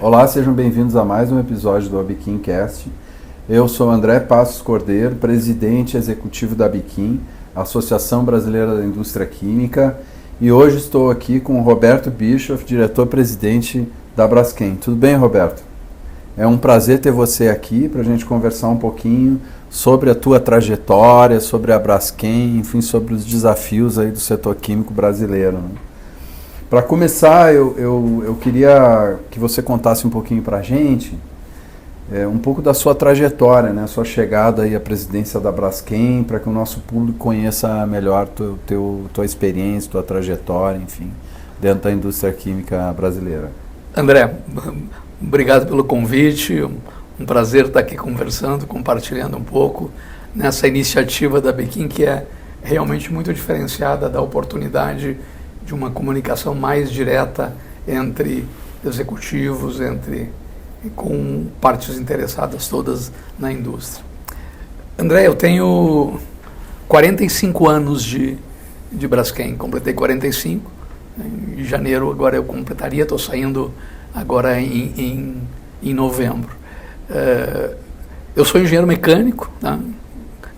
Olá, sejam bem-vindos a mais um episódio do ABQuimcast. Eu sou André Passos Cordeiro, presidente executivo da ABQuim, Associação Brasileira da Indústria Química, e hoje estou aqui com o Roberto Bischoff, diretor-presidente da Braskem. Tudo bem, Roberto? É um prazer ter você aqui para a gente conversar um pouquinho sobre a tua trajetória, sobre a Braskem, enfim, sobre os desafios aí do setor químico brasileiro, né? Para começar, eu queria que você contasse um pouquinho para a gente um pouco da sua trajetória, né? A sua chegada aí à presidência da Braskem, para que o nosso público conheça melhor tua experiência, tua trajetória, enfim, dentro da indústria química brasileira. André, obrigado pelo convite, um prazer estar aqui conversando, compartilhando um pouco nessa iniciativa da ABQuim, que é realmente muito diferenciada, da oportunidade de uma comunicação mais direta entre executivos, com partes interessadas todas na indústria. André, eu tenho 45 anos de Braskem, completei 45, em janeiro agora eu completaria, estou saindo agora em novembro. Eu sou engenheiro mecânico, tá?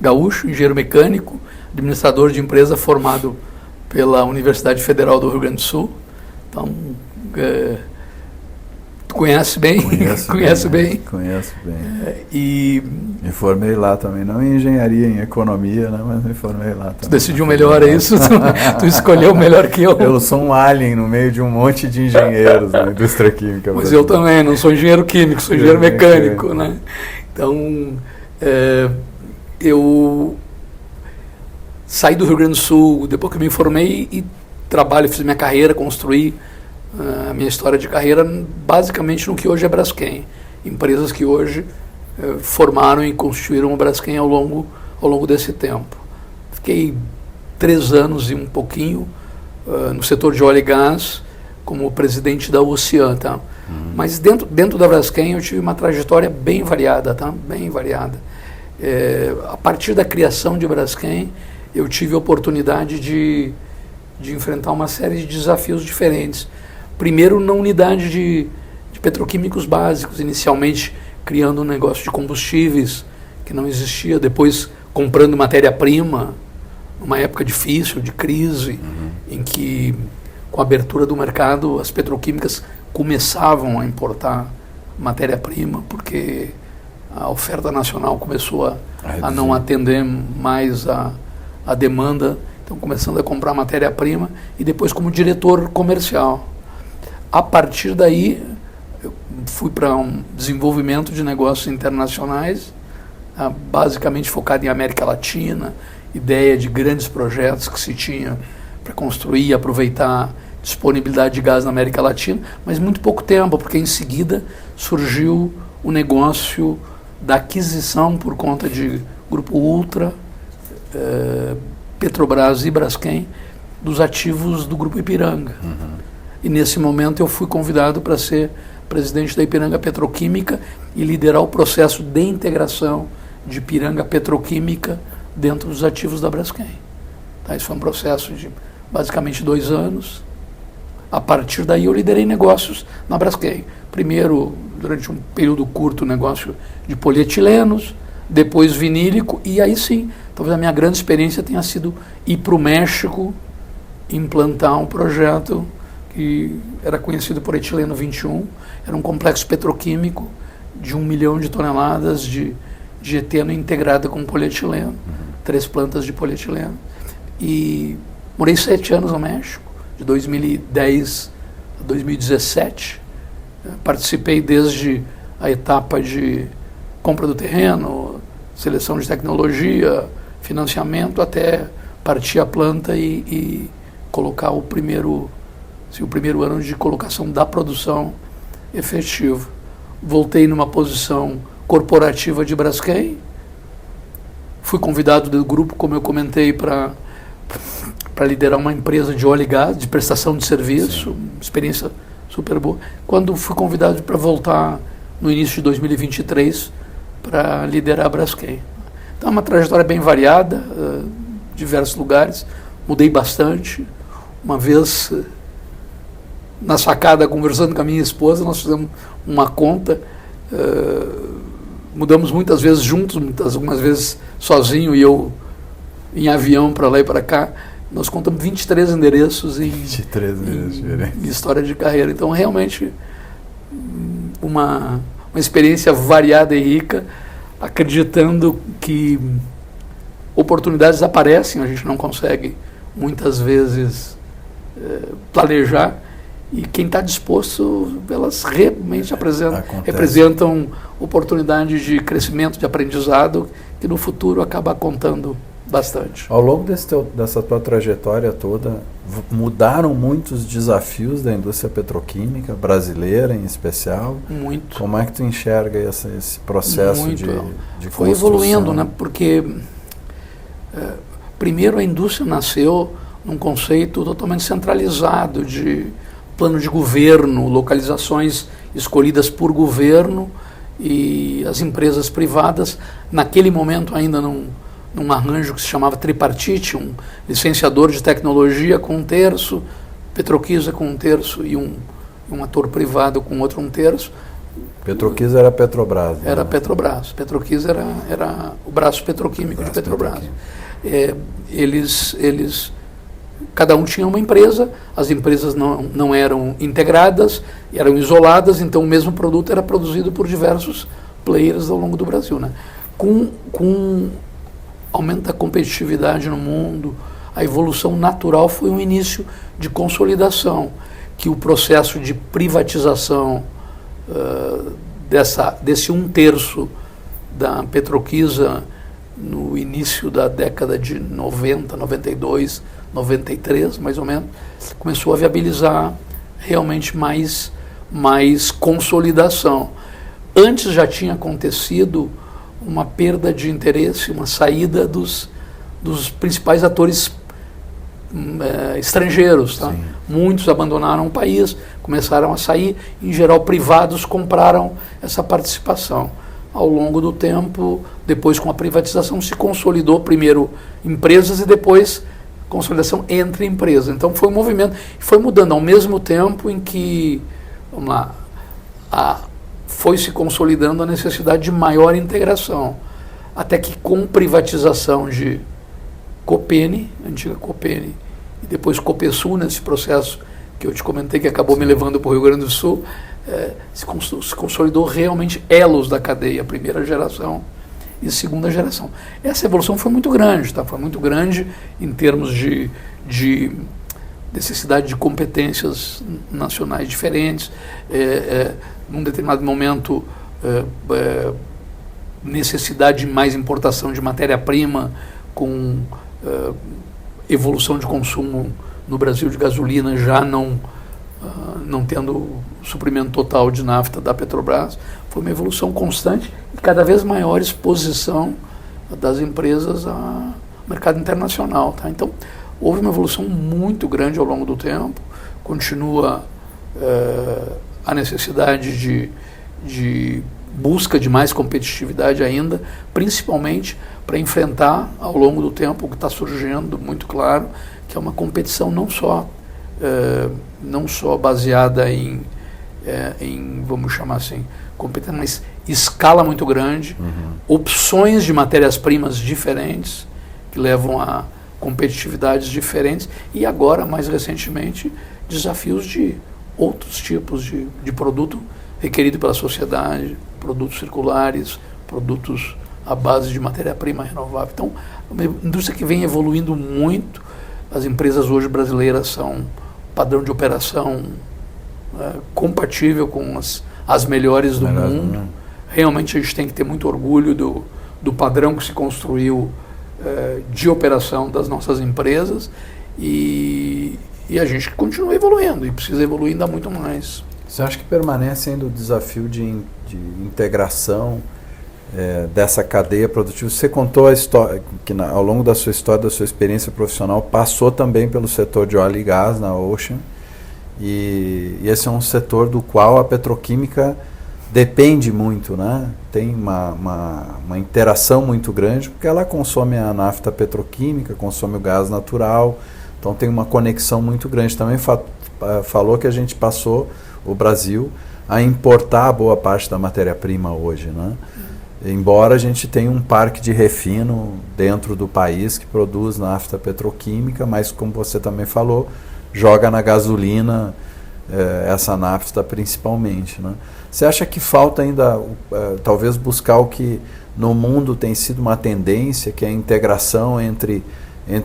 Gaúcho, engenheiro mecânico, administrador de empresa formado pela Universidade Federal do Rio Grande do Sul. Então, tu conhece bem? Conheço bem. E me formei lá também, não em engenharia, em economia, né, mas me formei lá também. Tu decidiu melhor, é isso? Tu escolheu melhor que eu. Eu sou um alien no meio de um monte de engenheiros na indústria química. Mas eu também, não sou engenheiro químico, sou engenheiro mecânico, né? Então, eu saí do Rio Grande do Sul depois que me formei e fiz minha carreira, construí a minha história de carreira basicamente no que hoje é Braskem. Empresas que hoje formaram e constituíram o Braskem ao longo desse tempo. Fiquei 3 anos e um pouquinho no setor de óleo e gás como presidente da Ocean, tá? Mas dentro da Braskem eu tive uma trajetória bem variada, tá? Bem variada. A partir da criação de Braskem eu tive a oportunidade de enfrentar uma série de desafios diferentes. Primeiro, na unidade de petroquímicos básicos, inicialmente criando um negócio de combustíveis que não existia, depois comprando matéria-prima, numa época difícil, de crise, em que, com a abertura do mercado, as petroquímicas começavam a importar matéria-prima, porque a oferta nacional começou a não atender mais a demanda, então começando a comprar matéria-prima, e depois como diretor comercial. A partir daí, eu fui para um desenvolvimento de negócios internacionais, basicamente focado em América Latina, ideia de grandes projetos que se tinha para construir e aproveitar disponibilidade de gás na América Latina, mas muito pouco tempo, porque em seguida surgiu o negócio da aquisição por conta de Grupo Ultra, Petrobras e Braskem, dos ativos do Grupo Ipiranga. E nesse momento eu fui convidado para ser presidente da Ipiranga Petroquímica e liderar o processo de integração de Ipiranga Petroquímica dentro dos ativos da Braskem. Tá, isso foi um processo de basicamente 2 anos. A partir daí eu liderei negócios na Braskem. Primeiro, durante um período curto, negócio de polietilenos, depois vinílico, e aí sim, talvez a minha grande experiência tenha sido ir para o México, implantar um projeto que era conhecido por Etileno 21, era um complexo petroquímico de 1 milhão de toneladas de eteno integrado com polietileno, 3 plantas de polietileno. E morei 7 anos no México, de 2010 a 2017. Participei desde a etapa de compra do terreno, seleção de tecnologia, financiamento, até partir a planta e colocar o primeiro ano de colocação da produção efetiva. Voltei numa posição corporativa de Braskem, fui convidado do grupo, como eu comentei, para liderar uma empresa de óleo e gás, de prestação de serviço, experiência super boa. Quando fui convidado para voltar no início de 2023 para liderar a Braskem. Então é uma trajetória bem variada, diversos lugares, mudei bastante. Uma vez na sacada, conversando com a minha esposa, nós fizemos uma conta, mudamos muitas vezes juntos, algumas vezes sozinho e eu em avião para lá e para cá. Nós contamos 23 endereços em história de carreira. Então, realmente, uma experiência variada e rica, acreditando que oportunidades aparecem, a gente não consegue, muitas vezes, planejar, e quem está disposto, elas realmente representam oportunidade de crescimento, de aprendizado, que no futuro acaba contando bastante. Ao longo dessa tua trajetória toda, mudaram muitos desafios da indústria petroquímica brasileira, em especial? Muito. Como é que tu enxerga esse processo de Foi construção? evoluindo, né? Porque primeiro a indústria nasceu num conceito totalmente centralizado de plano de governo, localizações escolhidas por governo, e as empresas privadas, naquele momento ainda num arranjo que se chamava tripartite, um licenciador de tecnologia com 1/3, Petroquisa com 1/3 e um ator privado com outro 1/3. Petroquisa era Petrobras. Era Petrobras. Petroquisa era o braço petroquímico de Petrobras. Cada um tinha uma empresa, as empresas não eram integradas, eram isoladas, então o mesmo produto era produzido por diversos players ao longo do Brasil, né? Com aumento da competitividade no mundo, a evolução natural foi um início de consolidação, que o processo de privatização desse 1/3 da Petroquisa no início da década de 90, 92, 93, mais ou menos, começou a viabilizar realmente mais consolidação. Antes já tinha acontecido uma perda de interesse, uma saída dos principais atores estrangeiros. Tá? Muitos abandonaram o país, começaram a sair, em geral privados compraram essa participação. Ao longo do tempo, depois com a privatização, se consolidou primeiro empresas e depois consolidação entre empresas. Então foi um movimento, foi mudando ao mesmo tempo em que, vamos lá, foi se consolidando a necessidade de maior integração, até que com privatização de Copene, antiga Copene, e depois Copesul, nesse processo que eu te comentei, que acabou me levando para o Rio Grande do Sul, se consolidou realmente elos da cadeia, primeira geração e segunda geração. Essa evolução foi muito grande, tá? Foi muito grande em termos de necessidade de competências nacionais diferentes, num determinado momento necessidade de mais importação de matéria-prima, com evolução de consumo no Brasil de gasolina, já não tendo suprimento total de nafta da Petrobras. Foi uma evolução constante e cada vez maior exposição das empresas ao mercado internacional. Tá? Então, houve uma evolução muito grande ao longo do tempo, continua a necessidade de busca de mais competitividade ainda, principalmente para enfrentar ao longo do tempo o que está surgindo muito claro, que é uma competição não só baseada em, vamos chamar assim, competência, mas escala muito grande, opções de matérias-primas diferentes, que levam a competitividades diferentes, e agora, mais recentemente, desafios de outros tipos de produto requerido pela sociedade, produtos circulares, produtos à base de matéria-prima renovável. Então, uma indústria que vem evoluindo muito. As empresas hoje brasileiras são padrão de operação compatível com as melhores do mundo. Realmente a gente tem que ter muito orgulho do padrão que se construiu de operação das nossas empresas, e a gente continua evoluindo e precisa evoluir ainda muito mais. Você acha que permanece ainda o desafio de integração dessa cadeia produtiva? Você contou a história que ao longo da sua história, da sua experiência profissional, passou também pelo setor de óleo e gás na Ocean, e esse é um setor do qual a petroquímica depende muito, né? Tem uma interação muito grande, porque ela consome a nafta petroquímica, consome o gás natural, então tem uma conexão muito grande. Também falou que a gente passou, o Brasil, a importar boa parte da matéria-prima hoje, né? Embora a gente tenha um parque de refino dentro do país que produz nafta petroquímica, mas como você também falou, joga na gasolina essa nafta principalmente, né? Você acha que falta ainda talvez buscar o que no mundo tem sido uma tendência, que é a integração entre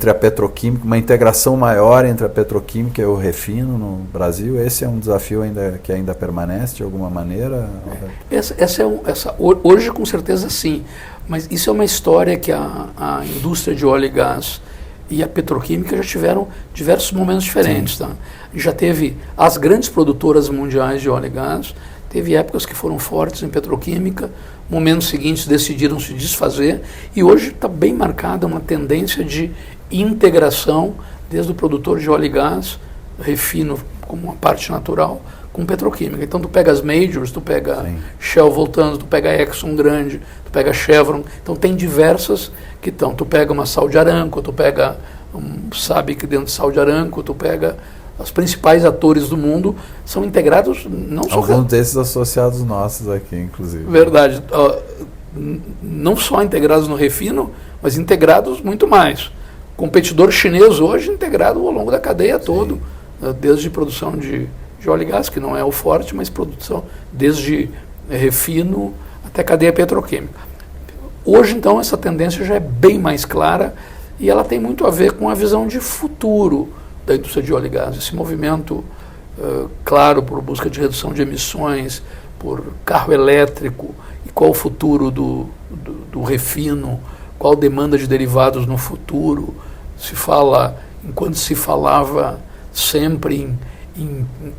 a petroquímica, uma integração maior entre a petroquímica e o refino no Brasil? Esse é um desafio que ainda permanece de alguma maneira? Hoje com certeza sim, mas isso é uma história que a indústria de óleo e gás e a petroquímica já tiveram diversos momentos diferentes. Tá? Já teve as grandes produtoras mundiais de óleo e gás, teve épocas que foram fortes em petroquímica, momentos seguintes decidiram se desfazer, e hoje está bem marcada uma tendência de integração, desde o produtor de óleo e gás, refino como uma parte natural, com petroquímica. Então tu pega as majors, tu pega Shell voltando, tu pega a Exxon grande, tu pega a Chevron, então tem diversas que estão. Tu pega uma Saudi Aramco, tu pega sabe que dentro de Saudi Aramco, tu pega os principais atores do mundo, são integrados, não só... Alguns desses associados nossos aqui, inclusive. Verdade. Não só integrados no refino, mas integrados muito mais. Competidor chinês hoje integrado ao longo da cadeia toda, desde produção de óleo e gás, que não é o forte, mas produção desde refino até cadeia petroquímica. Hoje, então, essa tendência já é bem mais clara e ela tem muito a ver com a visão de futuro da indústria de óleo e gás. Esse movimento, claro, por busca de redução de emissões, por carro elétrico, e qual o futuro do refino, qual a demanda de derivados no futuro. Se fala, enquanto se falava sempre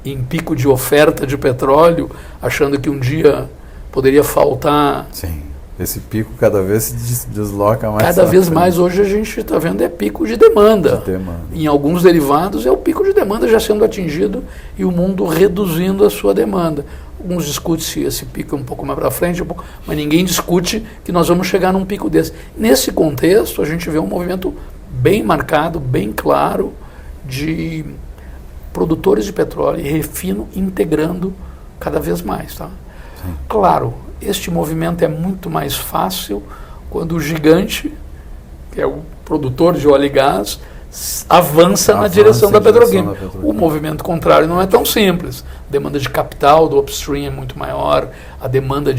em pico de oferta de petróleo, achando que um dia poderia faltar... Sim. Esse pico cada vez se desloca mais. Cada vez mais hoje a gente está vendo é pico de demanda. Em alguns derivados é o pico de demanda já sendo atingido e o mundo reduzindo a sua demanda. Alguns discutem se esse pico é um pouco mais para frente, mas ninguém discute que nós vamos chegar num pico desse. Nesse contexto, a gente vê um movimento bem marcado, bem claro, de produtores de petróleo e refino integrando cada vez mais. Tá? Claro, este movimento é muito mais fácil quando o gigante, que é o produtor de óleo e gás, avança na direção da petroquímica. O movimento contrário não é tão simples. A demanda de capital do upstream é muito maior, a demanda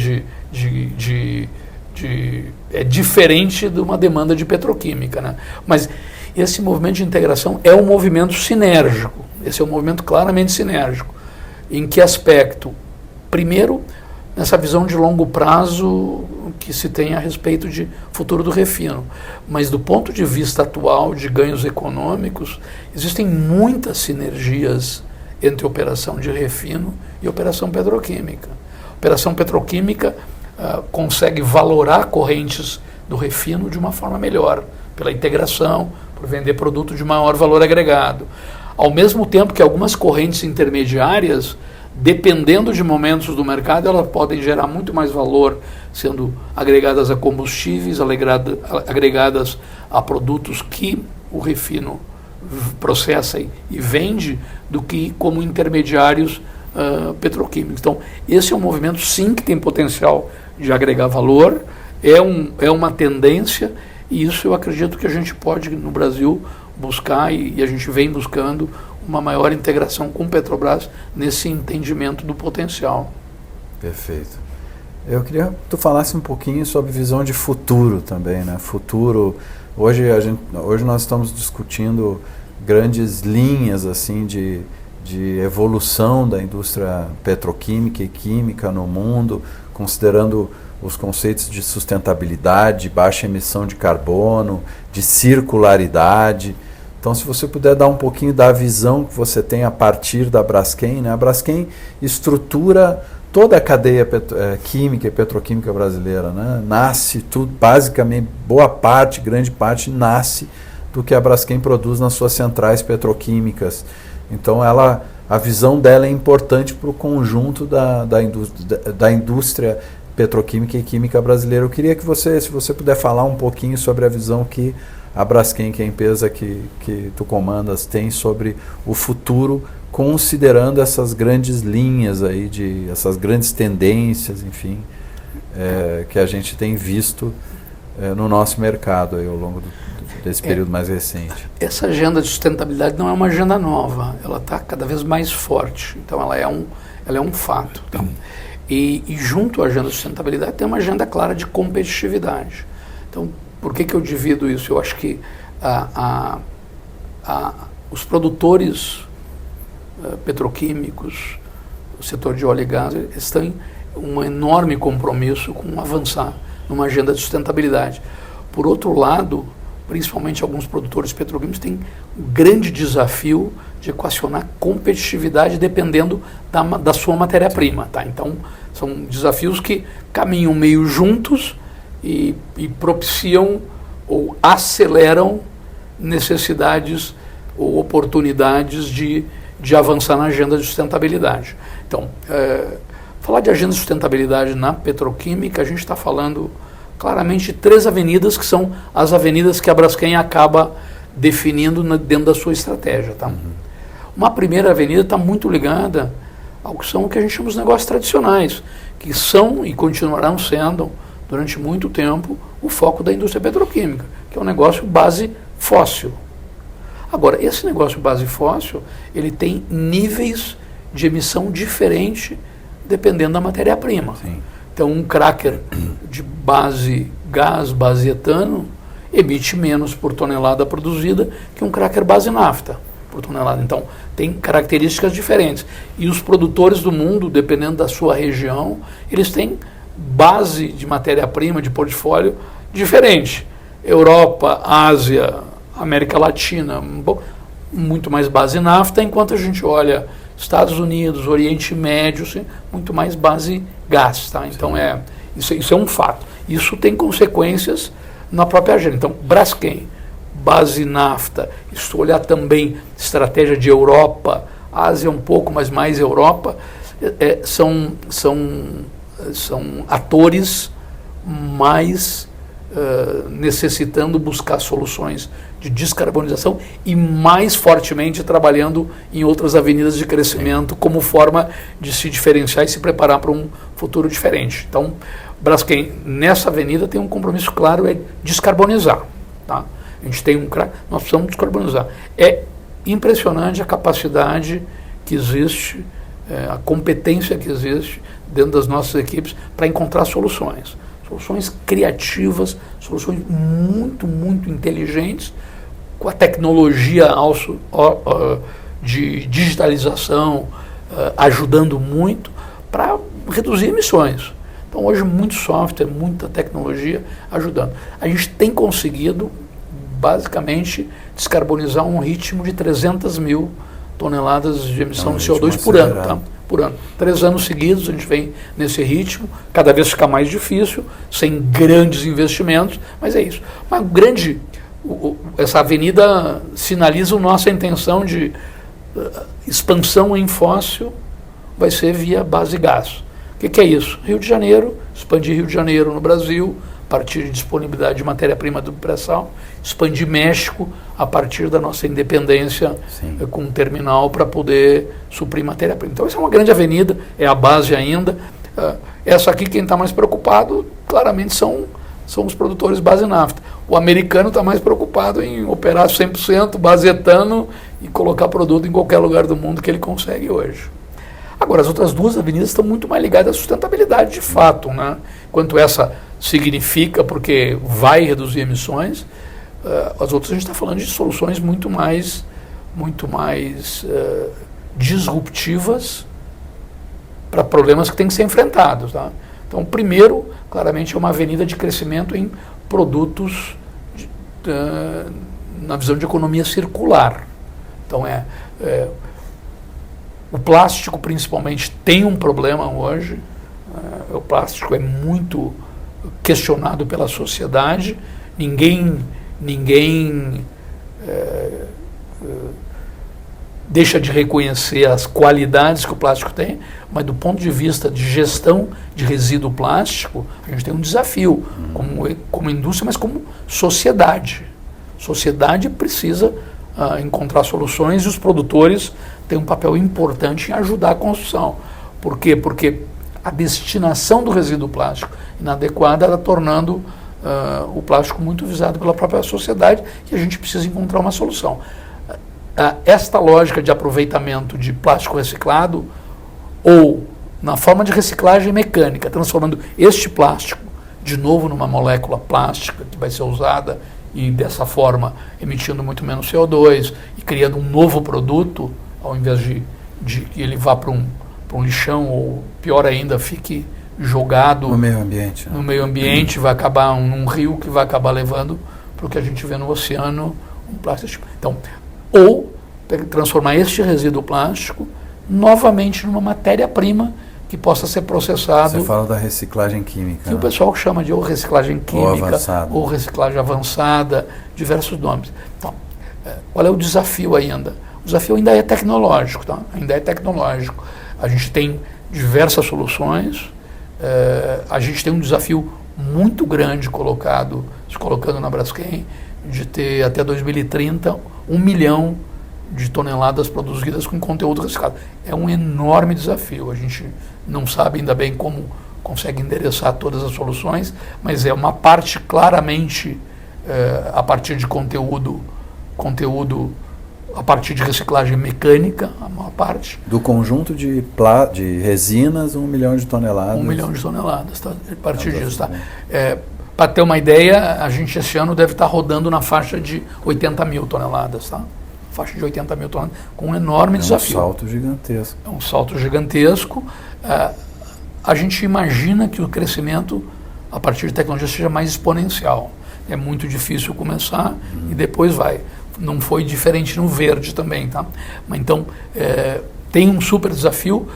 é diferente de uma demanda de petroquímica. Né? Mas esse movimento de integração é um movimento sinérgico. Esse é um movimento claramente sinérgico. Em que aspecto? Primeiro, nessa visão de longo prazo que se tem a respeito de futuro do refino. Mas do ponto de vista atual de ganhos econômicos, existem muitas sinergias entre operação de refino e operação petroquímica. A operação petroquímica consegue valorar correntes do refino de uma forma melhor, pela integração, por vender produto de maior valor agregado. Ao mesmo tempo que algumas correntes intermediárias, dependendo de momentos do mercado, elas podem gerar muito mais valor sendo agregadas a combustíveis, agregadas a produtos que o refino processa e vende, do que como intermediários petroquímicos. Então, esse é um movimento, sim, que tem potencial de agregar valor, é uma tendência, e isso eu acredito que a gente pode, no Brasil, buscar, e a gente vem buscando, uma maior integração com Petrobras nesse entendimento do potencial. Perfeito. Eu queria que tu falasse um pouquinho sobre visão de futuro também, né? Futuro, hoje nós estamos discutindo grandes linhas assim de evolução da indústria petroquímica e química no mundo, considerando os conceitos de sustentabilidade, baixa emissão de carbono, de circularidade. Então, se você puder dar um pouquinho da visão que você tem a partir da Braskem, né? A Braskem estrutura toda a cadeia química e petroquímica brasileira, né? Nasce tudo, basicamente, grande parte, nasce do que a Braskem produz nas suas centrais petroquímicas. Então, a visão dela é importante para o conjunto da indústria petroquímica e química brasileira. Eu queria que se você puder falar um pouquinho sobre a visão que a Braskem, que é a empresa que tu comandas, tem sobre o futuro considerando essas grandes linhas aí, essas grandes tendências, enfim, que a gente tem visto no nosso mercado aí, ao longo desse período mais recente. Essa agenda de sustentabilidade não é uma agenda nova, ela está cada vez mais forte, então ela é um fato. Então, e junto à agenda de sustentabilidade tem uma agenda clara de competitividade. Então, por que eu divido isso? Eu acho que os produtores petroquímicos, o setor de óleo e gás, eles têm um enorme compromisso com avançar numa agenda de sustentabilidade. Por outro lado, principalmente alguns produtores petroquímicos têm um grande desafio de equacionar competitividade dependendo da sua matéria-prima. Tá? Então, são desafios que caminham meio juntos e propiciam ou aceleram necessidades ou oportunidades de avançar na agenda de sustentabilidade. Então, falar de agenda de sustentabilidade na petroquímica, a gente está falando claramente de 3 avenidas que são as avenidas que a Braskem acaba definindo dentro da sua estratégia. Tá? Uma primeira avenida está muito ligada ao que são o que a gente chama de negócios tradicionais, que são e continuarão sendo, durante muito tempo, o foco da indústria petroquímica, que é um negócio base fóssil. Agora, esse negócio base fóssil, ele tem níveis de emissão diferentes dependendo da matéria-prima. Então, um cracker de base gás, base etano, emite menos por tonelada produzida que um cracker base nafta por tonelada. Então, tem características diferentes. E os produtores do mundo, dependendo da sua região, eles têm base de matéria-prima, de portfólio diferente. Europa, Ásia, América Latina, muito mais base nafta, enquanto a gente olha Estados Unidos, Oriente Médio, sim, muito mais base gás. Tá? Então, isso é um fato. Isso tem consequências na própria agenda. Então, Braskem, base nafta, se olhar também estratégia de Europa, Ásia um pouco, mas mais Europa, são atores mais necessitando buscar soluções de descarbonização e mais fortemente trabalhando em outras avenidas de crescimento como forma de se diferenciar e se preparar para um futuro diferente. Então, Braskem, nessa avenida, tem um compromisso claro, é descarbonizar. Tá? A gente tem nós precisamos descarbonizar. É impressionante a capacidade que existe, a competência que existe dentro das nossas equipes para encontrar soluções criativas, soluções muito, muito inteligentes, com a tecnologia de digitalização ajudando muito para reduzir emissões. Então, hoje, muito software, muita tecnologia ajudando. A gente tem conseguido, basicamente, descarbonizar um ritmo de 300 mil toneladas de emissão de CO2 por ano. Tá? Por ano. 3 anos seguidos a gente vem nesse ritmo, cada vez fica mais difícil, sem grandes investimentos, mas é isso. Essa avenida sinaliza a nossa intenção de expansão em fóssil, vai ser via base gás. O que é isso? Rio de Janeiro, expandir Rio de Janeiro no Brasil, a partir de disponibilidade de matéria-prima do pré-sal, expandir México a partir da nossa independência com um terminal para poder suprir matéria-prima. Então, essa é uma grande avenida, é a base ainda. Essa aqui, quem está mais preocupado, claramente, são os produtores base nafta. O americano está mais preocupado em operar 100% base etano e colocar produto em qualquer lugar do mundo que ele consegue hoje. Agora, as outras 2 avenidas estão muito mais ligadas à sustentabilidade de fato, né? Enquanto essa significa porque vai reduzir emissões, as outras a gente está falando de soluções muito mais disruptivas para problemas que têm que ser enfrentados. Tá? Então, primeiro, claramente, é uma avenida de crescimento em produtos na visão de economia circular. Então, o plástico, principalmente, tem um problema hoje. O plástico é muito questionado pela sociedade. Ninguém deixa de reconhecer as qualidades que o plástico tem, mas do ponto de vista de gestão de resíduo plástico, a gente tem um desafio, como indústria, mas como sociedade. A sociedade precisa encontrar soluções, e os produtores têm um papel importante em ajudar a construção. Por quê? Porque a destinação do resíduo plástico inadequada está tornando o plástico muito visado pela própria sociedade, e a gente precisa encontrar uma solução. Esta lógica de aproveitamento de plástico reciclado, ou na forma de reciclagem mecânica, transformando este plástico de novo numa molécula plástica que vai ser usada e dessa forma emitindo muito menos CO2 e criando um novo produto, ao invés de que ele vá para um lixão, ou pior ainda, fique jogado no meio ambiente. No meio ambiente, vai acabar num rio que vai acabar levando para o que a gente vê no oceano, um plástico. Então, ou transformar este resíduo plástico novamente numa matéria-prima que possa ser processado. Você fala da reciclagem química. Que o pessoal chama de ou reciclagem química, ou reciclagem avançada, diversos nomes. Então, qual é o desafio ainda? O desafio ainda é tecnológico, tá? Ainda é tecnológico. A gente tem diversas soluções, a gente tem um desafio muito grande se colocando na Braskem, de ter até 2030 1 milhão de toneladas produzidas com conteúdo reciclado. É um enorme desafio. A gente não sabe ainda bem como consegue endereçar todas as soluções, mas é uma parte claramente a partir de conteúdo a partir de reciclagem mecânica, a maior parte. Do conjunto de resinas, 1 milhão de toneladas. 1 milhão de toneladas, tá? A partir disso, tá? Para ter uma ideia, a gente esse ano deve estar rodando na faixa de 80 mil toneladas, tá? Faixa de 80 mil toneladas, com um enorme desafio. É um salto gigantesco. É um salto gigantesco. A gente imagina que o crescimento, a partir de tecnologia, seja mais exponencial. É muito difícil começar e depois vai. Não foi diferente no verde também, tá? Mas então, tem um super desafio.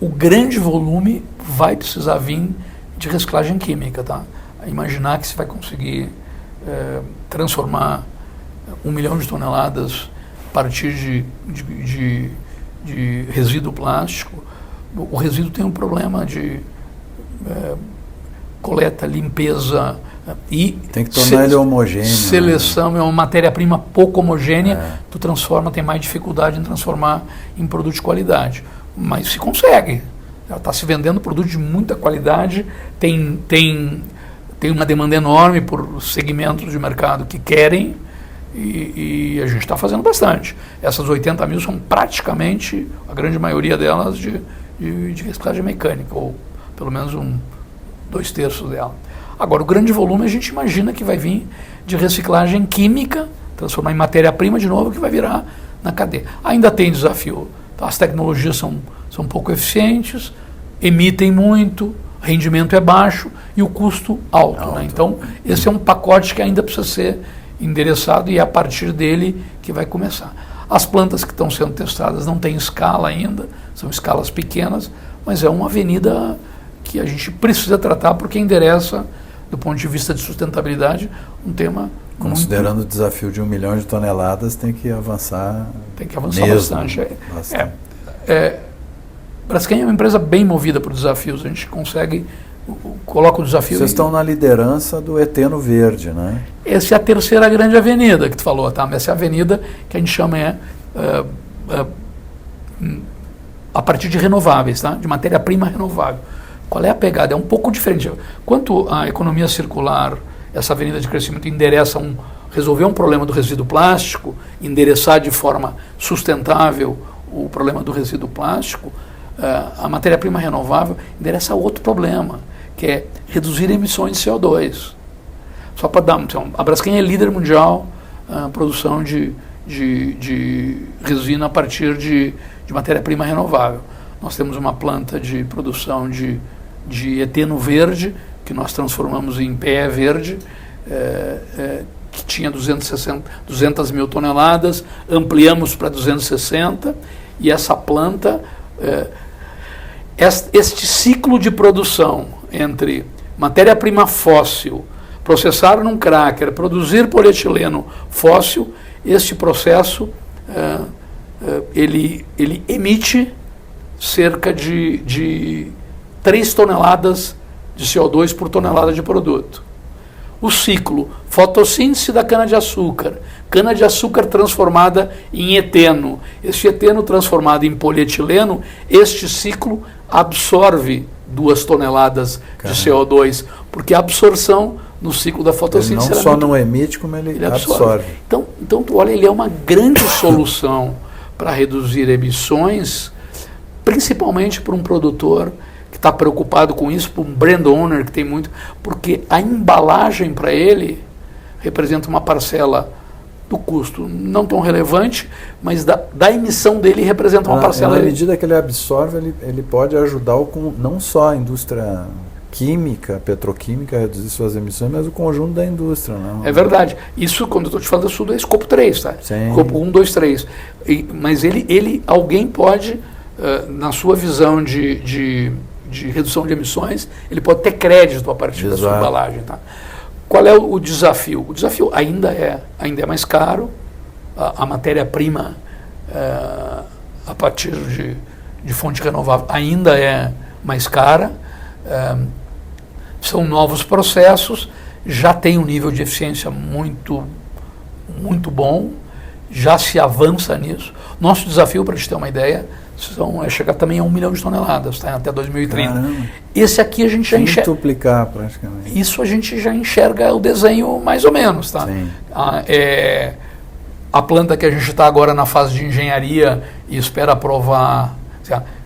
O grande volume vai precisar vir de reciclagem química, tá? Imaginar que você vai conseguir transformar 1 milhão de toneladas a partir de resíduo plástico. O resíduo tem um problema de coleta, limpeza e tem que tornar ele homogêneo. Seleção, é uma matéria-prima pouco homogênea, tu transforma, tem mais dificuldade em transformar em produto de qualidade. Mas se consegue. Ela está se vendendo produto de muita qualidade, tem uma demanda enorme por segmentos de mercado que querem, e a gente está fazendo bastante. Essas 80 mil são praticamente, a grande maioria delas, de reciclagem mecânica, ou pelo menos 2/3 dela. Agora, o grande volume a gente imagina que vai vir de reciclagem química, transformar em matéria-prima de novo, que vai virar na cadeia. Ainda tem desafio. As tecnologias são pouco eficientes, emitem muito, rendimento é baixo e o custo alto. Né? Então, esse é um pacote que ainda precisa ser endereçado, e é a partir dele que vai começar. As plantas que estão sendo testadas não têm escala ainda, são escalas pequenas, mas é uma avenida que a gente precisa tratar, porque endereça, do ponto de vista de sustentabilidade, um tema... Considerando o desafio de 1 milhão de toneladas, tem que avançar bastante. Braskem é uma empresa bem movida por desafios, a gente coloca o desafio... Vocês estão na liderança do Eteno Verde, né? Essa é a terceira grande avenida que tu falou, tá? Essa é a avenida que a gente chama a partir de renováveis, tá? De matéria-prima renovável. Qual é a pegada? É um pouco diferente. Quanto à economia circular, essa avenida de crescimento endereça resolver um problema do resíduo plástico, endereçar de forma sustentável o problema do resíduo plástico, a matéria-prima renovável endereça outro problema, que é reduzir emissões de CO2. Só para dar... Então, a Braskem é líder mundial na produção de resina a partir de matéria-prima renovável. Nós temos uma planta de produção de eteno verde, que nós transformamos em PE verde, que tinha 200 mil toneladas, ampliamos para 260, e essa planta, este ciclo de produção entre matéria-prima fóssil, processar num cracker, produzir polietileno fóssil, este processo ele emite cerca de 3 toneladas de CO2 por tonelada de produto. o ciclo, fotossíntese da cana-de-açúcar transformada em eteno. Este eteno transformado em polietileno, este ciclo absorve 2 toneladas de CO2, porque a absorção no ciclo da fotossíntese... Ele não só não emite, como ele absorve. Então, tu olha, ele é uma grande solução para reduzir emissões, principalmente para um produtor que está preocupado com isso, para um brand owner que tem muito, porque a embalagem para ele representa uma parcela do custo não tão relevante, mas da emissão dele representa uma parcela. Na medida que ele absorve, ele pode ajudar não só a indústria química, petroquímica a reduzir suas emissões, mas o conjunto da indústria. Não? É verdade. Isso, quando eu estou te falando, é escopo 3, tá? Sim. Escopo 1, 2, 3. Mas alguém pode, na sua visão de redução de emissões, ele pode ter crédito a partir da sua embalagem. Tá? Qual é o desafio? O desafio ainda é mais caro, a matéria-prima a partir de fonte renovável ainda é mais cara, são novos processos, já tem um nível de eficiência muito, muito bom, já se avança nisso. Nosso desafio, para a gente ter uma ideia, é chegar também a 1 milhão de toneladas, tá? Até 2030. Caramba. Esse aqui a gente já enxerga. Duplicar praticamente. Isso a gente já enxerga o desenho mais ou menos. Tá? Sim. A planta que a gente está agora na fase de engenharia e espera aprovar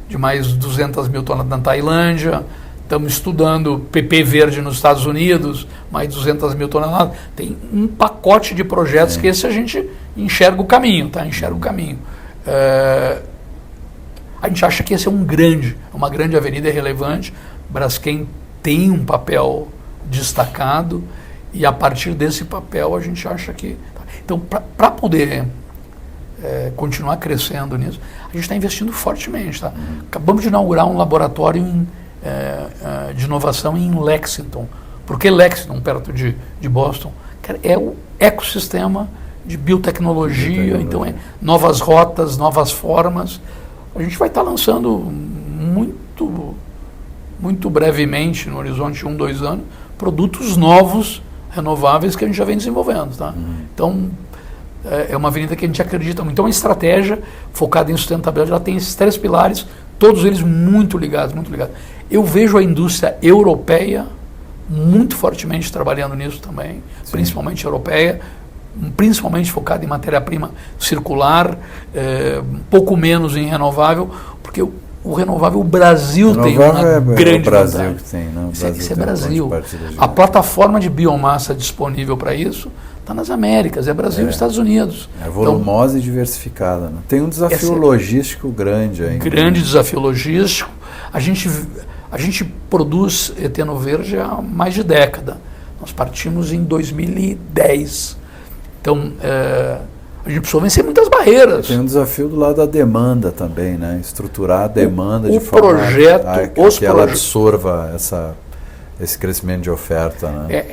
de mais 200 mil toneladas na Tailândia. Estamos estudando PP verde nos Estados Unidos, mais 200 mil toneladas. Tem um pacote de projetos que esse a gente enxerga o caminho. Tá? Enxerga o caminho. A gente acha que esse é uma grande avenida, é relevante. Braskem tem um papel destacado e a partir desse papel a gente acha que... Então, para poder continuar crescendo nisso, a gente está investindo fortemente. Tá? Acabamos de inaugurar um laboratório de inovação em Lexington. Por que Lexington, perto de Boston? É o ecossistema de biotecnologia, então novas rotas, novas formas. A gente vai estar lançando muito brevemente, no horizonte de 1, 2 anos, produtos novos, renováveis, que a gente já vem desenvolvendo. Tá? Então, é uma avenida que a gente acredita muito. Então, a estratégia focada em sustentabilidade, ela tem esses 3 pilares, todos eles muito ligados, muito ligados. Eu vejo a indústria europeia muito fortemente trabalhando nisso também, principalmente europeia, principalmente focado em matéria-prima circular, um pouco menos em renovável, porque o renovável, o Brasil tem uma grande vantagem. Isso é Brasil. A plataforma de biomassa disponível para isso está nas Américas, é Brasil e Estados Unidos. É volumosa e diversificada. Né? Tem um desafio logístico grande ainda. Grande desafio logístico. A gente produz eteno verde há mais de década. Nós partimos em 2010. Então, a gente precisou vencer muitas barreiras. Tem um desafio do lado da demanda também, né? Estruturar a demanda de forma que ela absorva esse crescimento de oferta. Né?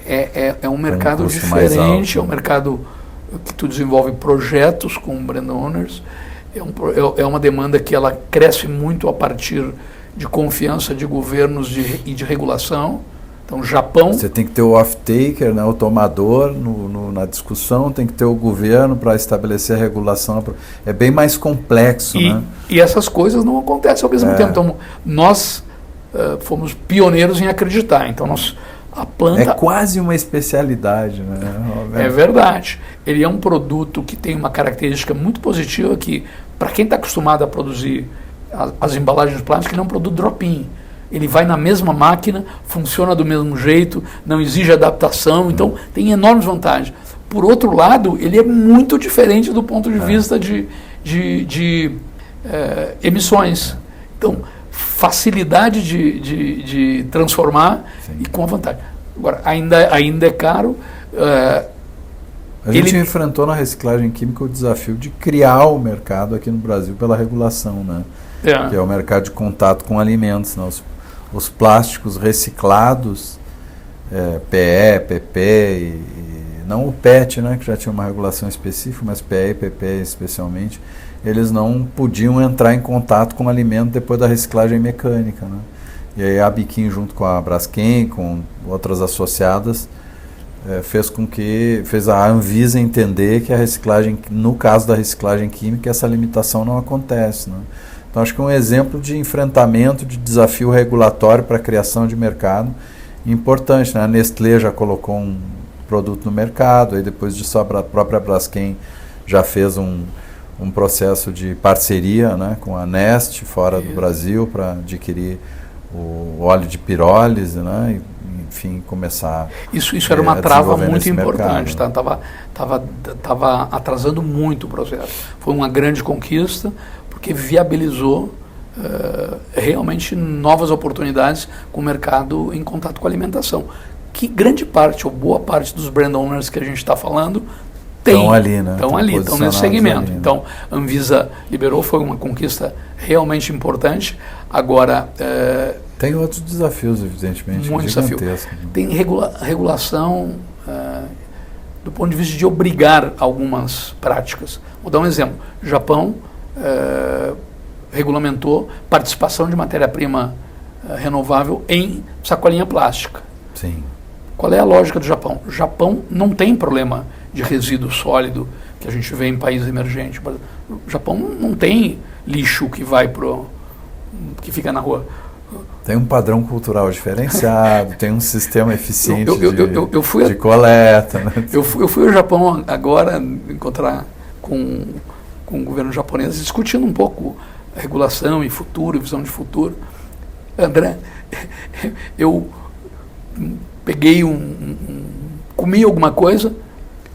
É um mercado diferente, é um mercado que tu desenvolve projetos com brand owners, é uma demanda que ela cresce muito a partir de confiança de governos e de regulação. Então, Japão... Você tem que ter o off-taker, né, o tomador na discussão, tem que ter o governo para estabelecer a regulação. É bem mais complexo. Né? E essas coisas não acontecem ao mesmo tempo. Então, nós fomos pioneiros em acreditar. Então, a planta... É quase uma especialidade. Né? É verdade. Ele é um produto que tem uma característica muito positiva que, para quem está acostumado a produzir as embalagens plásticas, ele é um produto drop-in. Ele vai na mesma máquina, funciona do mesmo jeito, não exige adaptação, então tem enormes vantagens. Por outro lado, ele é muito diferente do ponto de vista de emissões. Então, facilidade de transformar e com a vantagem. Agora, ainda é caro. A gente enfrentou na reciclagem química o desafio de criar o mercado aqui no Brasil pela regulação, né? Que é o mercado de contato com alimentos, né? Os plásticos reciclados, PE, PP e não o PET, né, que já tinha uma regulação específica, mas PE e PP especialmente, eles não podiam entrar em contato com o alimento depois da reciclagem mecânica. Né? E aí a Biquim, junto com a Braskem, com outras associadas, fez a Anvisa entender que a reciclagem, no caso da reciclagem química, essa limitação não acontece, né? Então acho que é um exemplo de enfrentamento de desafio regulatório para a criação de mercado importante, né? A Nestlé já colocou um produto no mercado, aí depois disso a própria Braskem já fez um processo de parceria, né, com a Neste fora do Brasil para adquirir o óleo de pirólise, né, e, enfim, começar isso era uma trava muito importante, tá? Tava atrasando muito o processo. Foi uma grande conquista porque viabilizou realmente novas oportunidades com o mercado em contato com a alimentação, que grande parte ou boa parte dos brand owners que a gente está falando estão ali, né? Estão nesse segmento. Ali, né? Então, a Anvisa liberou, foi uma conquista realmente importante. Agora... tem outros desafios, evidentemente, muito desafio. Tem regulação do ponto de vista de obrigar algumas práticas. Vou dar um exemplo. O Japão regulamentou participação de matéria-prima renovável em sacolinha plástica. Sim. Qual é a lógica do Japão? O Japão não tem problema de resíduo sólido que a gente vê em países emergentes. O Japão não tem lixo que fica na rua. Tem um padrão cultural diferenciado, tem um sistema eficiente de coleta. Né? Eu fui ao Japão agora encontrar com o governo japonês, discutindo um pouco a regulação e futuro, visão de futuro. André, eu peguei comi alguma coisa,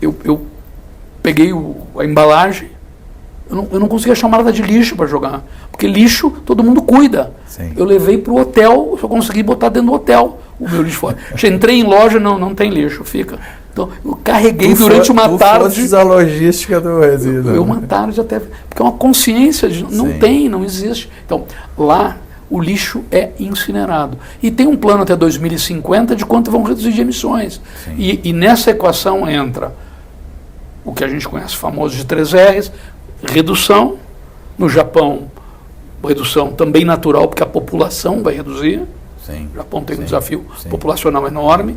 eu peguei a embalagem, eu não conseguia chamar nada de lixo para jogar, porque lixo todo mundo cuida. Sim. Eu levei para o hotel, eu só consegui botar dentro do hotel o meu lixo fora. Entrei em loja, não tem lixo, fica. Então eu carreguei durante uma tarde. A logística do resíduo. Uma tarde até, porque é uma consciência de não existe. Então lá o lixo é incinerado. E tem um plano até 2050 de quanto vão reduzir de emissões. E nessa equação entra o que a gente conhece, famoso de 3 R's, redução. No Japão, redução também natural, porque a população vai reduzir. Sim. O Japão tem um desafio populacional enorme.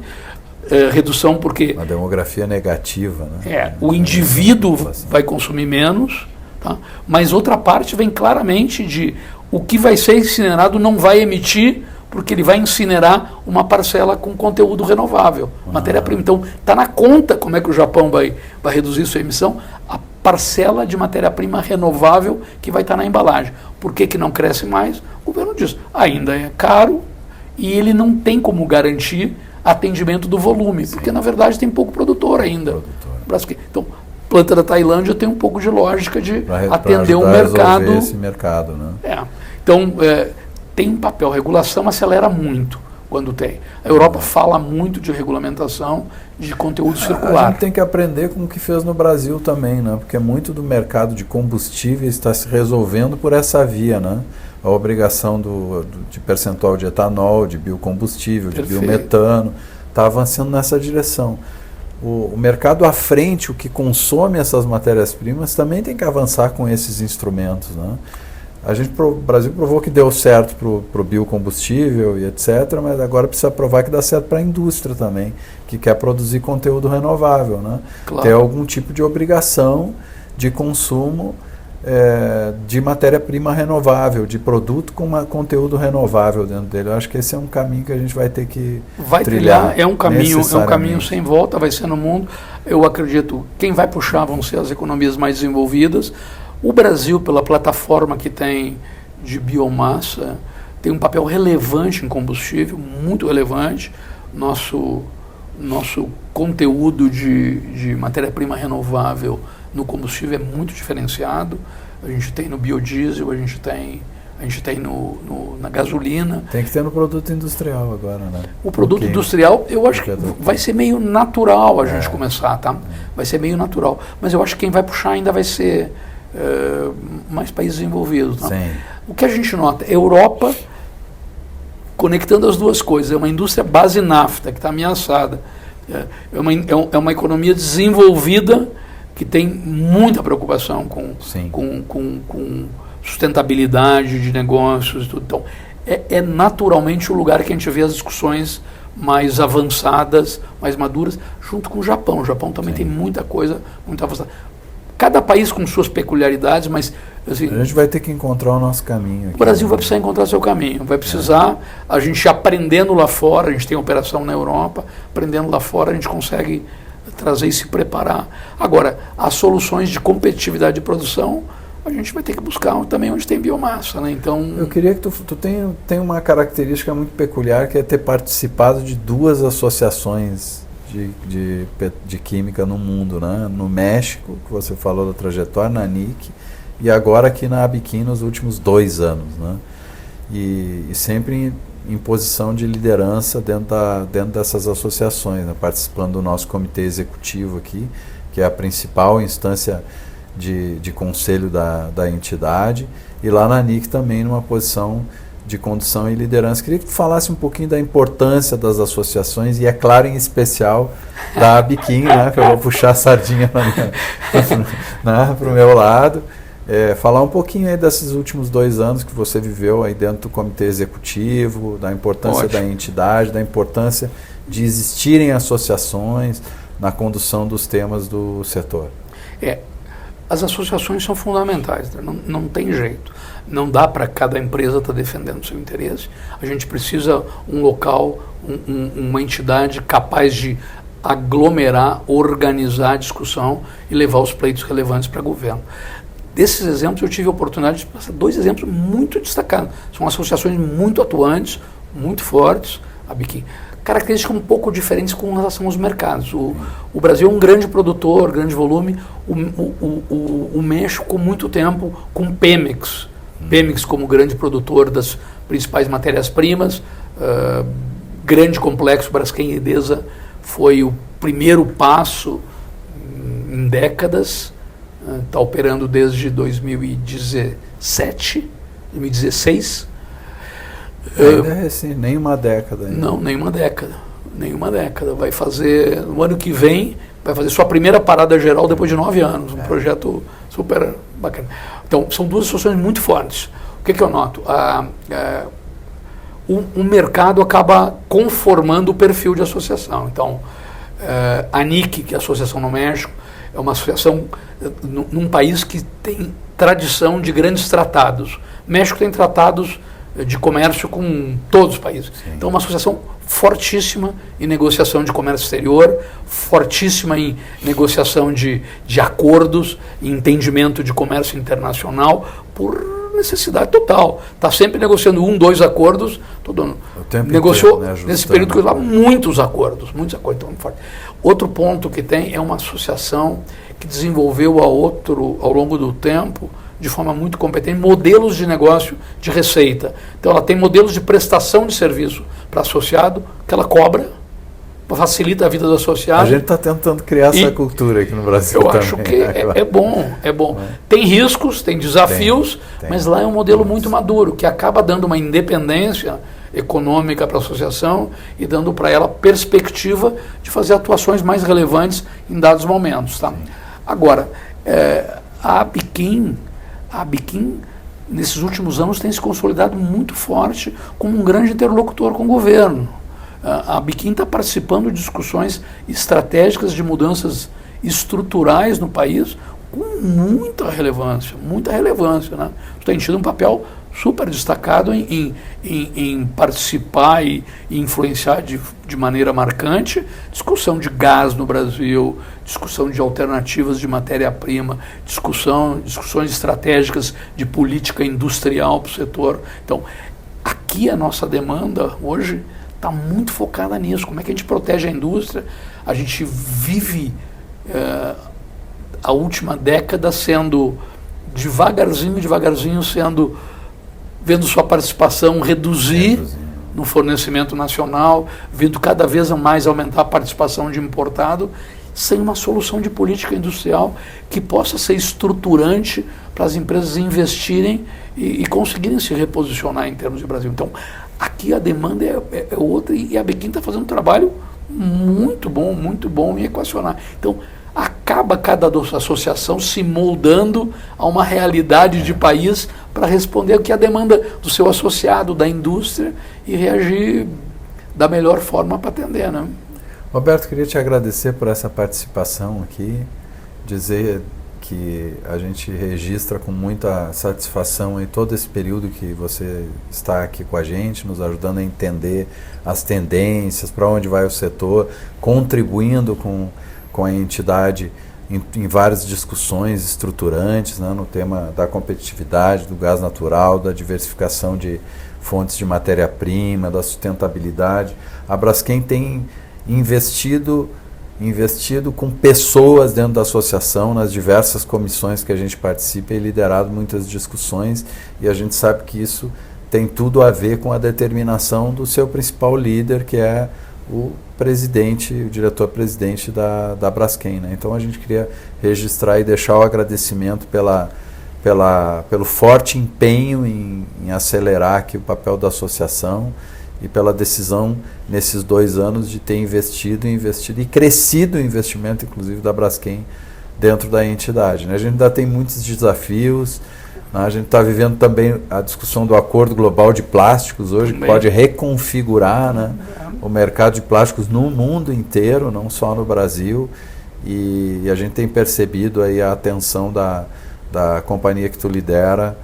Redução porque... uma demografia negativa. Né? O indivíduo vai consumir menos, tá? Mas outra parte vem claramente de o que vai ser incinerado não vai emitir, porque ele vai incinerar uma parcela com conteúdo renovável, matéria-prima. Então, está na conta como é que o Japão vai reduzir sua emissão, a parcela de matéria-prima renovável que vai estar na embalagem. Por que não cresce mais? O governo diz, ainda é caro e ele não tem como garantir atendimento do volume, porque na verdade tem pouco produtor ainda. Então, planta da Tailândia tem um pouco de lógica de atender um mercado. Esse mercado, né? Então, tem um papel, regulação acelera muito quando tem. A Europa fala muito de regulamentação de conteúdo circular. A gente tem que aprender com o que fez no Brasil também, né? Porque muito do mercado de combustíveis está se resolvendo por essa via, né? A obrigação de percentual de etanol, de biocombustível, de biometano, está avançando nessa direção. O mercado à frente, o que consome essas matérias-primas, também tem que avançar com esses instrumentos, né? O Brasil provou que deu certo para o biocombustível e etc., mas agora precisa provar que dá certo para a indústria também, que quer produzir conteúdo renovável, né? Claro. Ter algum tipo de obrigação de consumo de matéria-prima renovável, de produto com conteúdo renovável dentro dele. Eu acho que esse é um caminho que a gente vai ter que trilhar. É um caminho sem volta, vai ser no mundo. Eu acredito, quem vai puxar vão ser as economias mais desenvolvidas. O Brasil, pela plataforma que tem de biomassa, tem um papel relevante em combustível, muito relevante. Nosso conteúdo de matéria-prima renovável no combustível é muito diferenciado. A gente tem no biodiesel, a gente tem na gasolina. Tem que ter no produto industrial agora, né? O produto industrial, eu acho que vai ser meio natural a gente começar, tá? Vai ser meio natural. Mas eu acho que quem vai puxar ainda vai ser mais países desenvolvidos. Tá? O que a gente nota, Europa conectando as duas coisas, é uma indústria base nafta que está ameaçada, é uma economia desenvolvida que tem muita preocupação com sustentabilidade de negócios e tudo. Então, é naturalmente o lugar que a gente vê as discussões mais avançadas, mais maduras, junto com o Japão. O Japão também tem muita coisa muito avançada. Cada país com suas peculiaridades, mas... Assim, a gente vai ter que encontrar o nosso caminho aqui. O Brasil vai precisar encontrar seu caminho, vai precisar, a gente aprendendo lá fora, a gente tem operação na Europa, aprendendo lá fora a gente consegue trazer e se preparar. Agora, as soluções de competitividade de produção, a gente vai ter que buscar também onde tem biomassa, né? Então... Eu queria que tu tem uma característica muito peculiar, que é ter participado de 2 associações de química no mundo, né? No México, que você falou da trajetória, na NIC, e agora aqui na Abiquim nos últimos 2 anos, né? E sempre em posição de liderança dentro dessas associações, né? Participando do nosso comitê executivo aqui, que é a principal instância de conselho da entidade, e lá na NIC também numa posição de condução e liderança. Queria que tu falasse um pouquinho da importância das associações, e é claro, em especial, da Abiquim, né, que eu vou puxar a sardinha para o meu lado. Falar um pouquinho aí desses últimos 2 anos que você viveu aí dentro do comitê executivo, da importância da entidade, da importância de existirem associações na condução dos temas do setor. As associações são fundamentais, né? Não tem jeito. Não dá para cada empresa estar defendendo o seu interesse. A gente precisa um local, uma entidade capaz de aglomerar, organizar a discussão e levar os pleitos relevantes para o governo. Desses exemplos, eu tive a oportunidade de passar 2 exemplos muito destacados. São associações muito atuantes, muito fortes, a Abiquim. Características um pouco diferentes com relação aos mercados. O Brasil é um grande produtor, grande volume. O México, com muito tempo, com Pemex. Pemex como grande produtor das principais matérias-primas. Grande complexo, Braskem e Idesa foi o primeiro passo em décadas. Está operando desde 2017, 2016. Ainda é recente, nem uma década ainda. Não, nenhuma década. Vai fazer, no ano que vem, vai fazer sua primeira parada geral depois de 9 anos. Um projeto super bacana. Então, são 2 associações muito fortes. O que eu noto? O mercado acaba conformando o perfil de associação. Então, a NIC, que é a Associação no México, é uma associação num país que tem tradição de grandes tratados. O México tem tratados de comércio com todos os países. Sim. Então, uma associação fortíssima em negociação de comércio exterior, fortíssima em negociação de acordos, em entendimento de comércio internacional, por necessidade total. Está sempre negociando 1, 2 acordos. Negociou inteiro, né, nesse período que lá muitos acordos. Então, forte. Outro ponto que tem é uma associação que desenvolveu ao longo do tempo, de forma muito competente, modelos de negócio de receita. Então, ela tem modelos de prestação de serviço para associado, que ela cobra, facilita a vida do associado. A gente está tentando criar essa cultura aqui no Brasil também. Eu acho que é bom. Tem riscos, tem desafios, mas lá é um modelo muito maduro, que acaba dando uma independência econômica para a associação e dando para ela perspectiva de fazer atuações mais relevantes em dados momentos. Tá? Agora, a Abiquim, nesses últimos anos, tem se consolidado muito forte como um grande interlocutor com o governo. A Abiquim está participando de discussões estratégicas de mudanças estruturais no país com muita relevância, né? Tem tido um papel super destacado em participar e influenciar de maneira marcante discussão de gás no Brasil, discussão de alternativas de matéria-prima, discussões estratégicas de política industrial para o setor. Então, aqui a nossa demanda hoje está muito focada nisso. Como é que a gente protege a indústria? A gente vive a última década sendo devagarzinho vendo sua participação reduzir no fornecimento nacional, vendo cada vez mais aumentar a participação de importado, sem uma solução de política industrial que possa ser estruturante para as empresas investirem e conseguirem se reposicionar em termos de Brasil. Então, aqui a demanda é outra, e a Abiquim está fazendo um trabalho muito bom em equacionar. Então, acaba cada associação se moldando a uma realidade de país para responder ao que é a demanda do seu associado, da indústria, e reagir da melhor forma para atender, né? Roberto, queria te agradecer por essa participação aqui, dizer que a gente registra com muita satisfação aí todo esse período que você está aqui com a gente, nos ajudando a entender as tendências, para onde vai o setor, contribuindo com a entidade em várias discussões estruturantes, né, no tema da competitividade, do gás natural, da diversificação de fontes de matéria-prima, da sustentabilidade. A Braskem tem investido com pessoas dentro da associação, nas diversas comissões que a gente participa e liderado muitas discussões, e a gente sabe que isso tem tudo a ver com a determinação do seu principal líder, que é o presidente, o diretor-presidente da Braskem, né? Então a gente queria registrar e deixar o agradecimento pelo forte empenho em acelerar aqui o papel da associação e pela decisão nesses 2 anos de ter investido e crescido o investimento, inclusive, da Braskem dentro da entidade, né? A gente ainda tem muitos desafios, né? A gente está vivendo também a discussão do Acordo Global de Plásticos hoje, que pode reconfigurar, né, o mercado de plásticos no mundo inteiro, não só no Brasil, e a gente tem percebido aí a atenção da companhia que tu lidera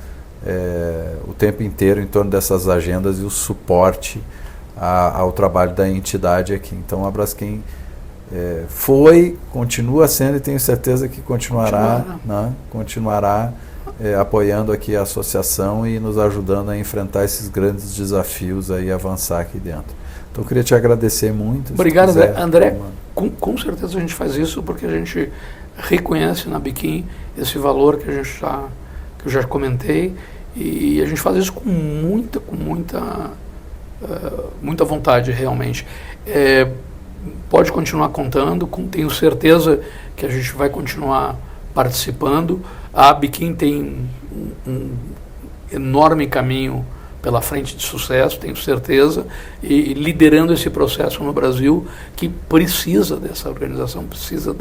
o tempo inteiro em torno dessas agendas e o suporte ao trabalho da entidade aqui. Então a Braskem continua sendo, e tenho certeza que continuará apoiando aqui a associação e nos ajudando a enfrentar esses grandes desafios aí, avançar aqui dentro. Então eu queria te agradecer muito. Obrigado, André. Com certeza a gente faz isso porque a gente reconhece na Biquim esse valor que eu já comentei, e a gente faz isso com muita vontade, realmente. Pode continuar contando, tenho certeza que a gente vai continuar participando. A Biquim tem um enorme caminho pela frente de sucesso, tenho certeza, e liderando esse processo no Brasil, que precisa dessa organização, precisa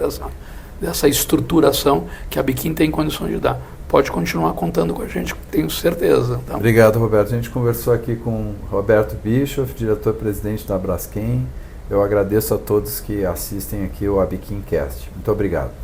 dessa estruturação que a Biquim tem condições de dar. Pode continuar contando com a gente, tenho certeza. Então. Obrigado, Roberto. A gente conversou aqui com Roberto Bischoff, diretor-presidente da Braskem. Eu agradeço a todos que assistem aqui o Biquim Cast. Muito obrigado.